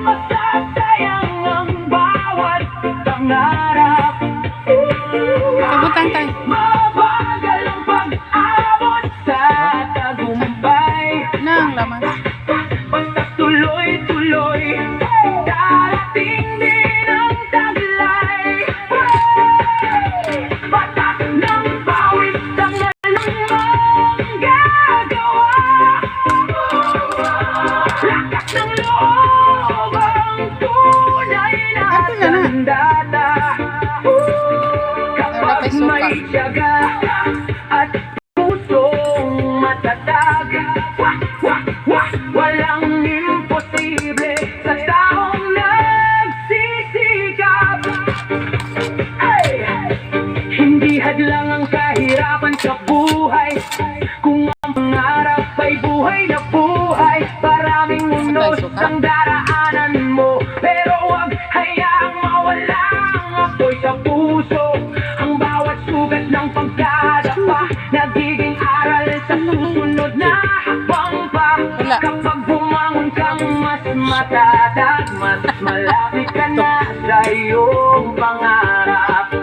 masasayang ang bawat pangarap. Kabutan tayo. Mabagal ang pag-abot sa tagumpay. Nang laman. Basta tuloy-tuloy, darating din ang taglay. Batak ng pawis, tangal ng manggagawa. Lakas ng loob ang tunay na sandata. Kapag may tiyaga at pusong matatag, walang imposible sa taong nagsisikap. Ay! Hindi hadlang ang kahirapan sa buhay, kung ang pangarap ay buhay na buhay. Maraming unos ang daraanan mo, pero huwag hayaang mawala ang apoy sa puso. Ang bawat sugat ng pagdadapa, nagiging aral sa susunod na habang pa. Wala. Kapag bumangon kang mas matatag, mas malapit ka na sa iyong pangarap.